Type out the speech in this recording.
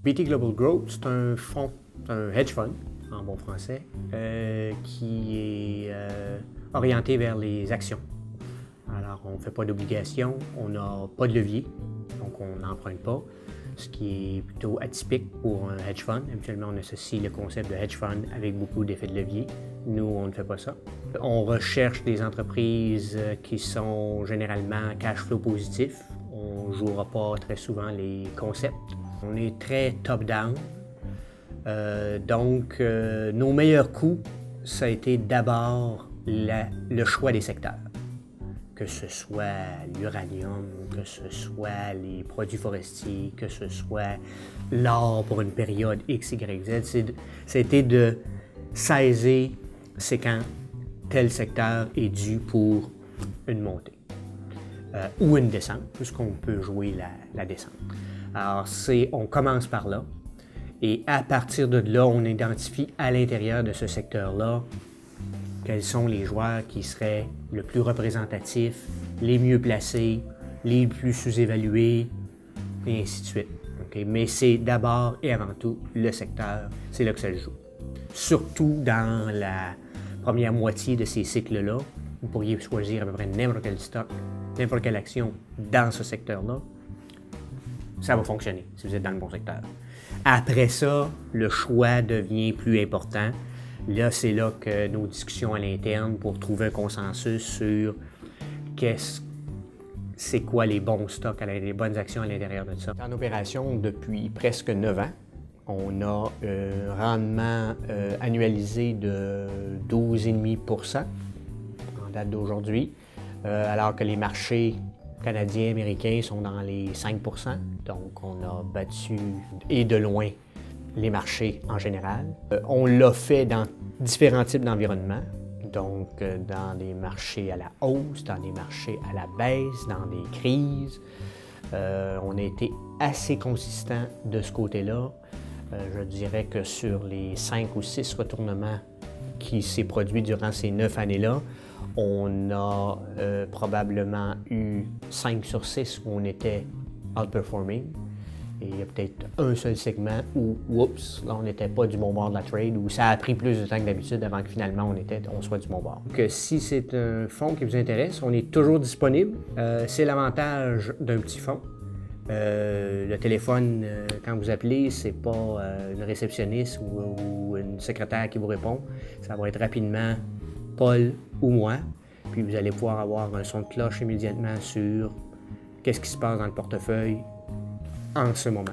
BT Global Growth, c'est un fonds, un hedge fund, en bon français, qui est orienté vers les actions. Alors, on ne fait pas d'obligations, on n'a pas de levier, donc on n'emprunte pas, ce qui est plutôt atypique pour un hedge fund. Habituellement, on associe le concept de hedge fund avec beaucoup d'effets de levier. Nous, on ne fait pas ça. On recherche des entreprises qui sont généralement cash flow positifs. On ne jouera pas très souvent les concepts. On est très top-down. Donc, nos meilleurs coups, ça a été d'abord le choix des secteurs. Que ce soit l'uranium, que ce soit les produits forestiers, que ce soit l'or pour une période X, Y, Z, c'était de saisir c'est quand tel secteur est dû pour une montée ou une descente, puisqu'on peut jouer la descente. Alors, on commence par là, et à partir de là, on identifie à l'intérieur de ce secteur-là quels sont les joueurs qui seraient le plus représentatifs, les mieux placés, les plus sous-évalués, et ainsi de suite. Okay? Mais c'est d'abord et avant tout le secteur, c'est là que ça se joue. Surtout dans la première moitié de ces cycles-là, vous pourriez choisir à peu près n'importe quel stock, n'importe quelle action dans ce secteur-là, ça va fonctionner si vous êtes dans le bon secteur. Après ça, le choix devient plus important. Là, c'est là que nos discussions à l'interne pour trouver un consensus sur c'est quoi les bons stocks, les bonnes actions à l'intérieur de ça. En opération depuis presque 9 ans, on a un rendement annualisé de 12,5% en date d'aujourd'hui, alors que les marchés canadiens, américains sont dans les 5%. Donc, on a battu, et de loin, les marchés en général. On l'a fait dans différents types d'environnements, donc dans des marchés à la hausse, dans des marchés à la baisse, dans des crises. On a été assez consistant de ce côté-là. Je dirais que sur les 5 ou 6 retournements qui s'est produits durant ces 9 années-là, on a probablement eu 5 sur 6 où on était outperforming. Et il y a peut-être un seul segment où, oups, là, on n'était pas du bon bord de la trade, où ça a pris plus de temps que d'habitude avant que finalement on soit du bon bord. Donc, si c'est un fonds qui vous intéresse, on est toujours disponible. C'est l'avantage d'un petit fonds. Le téléphone, quand vous appelez, c'est pas une réceptionniste ou une secrétaire qui vous répond. Ça va être rapidement Paul ou moi. Puis vous allez pouvoir avoir un son de cloche immédiatement sur qu'est-ce qui se passe dans le portefeuille en ce moment.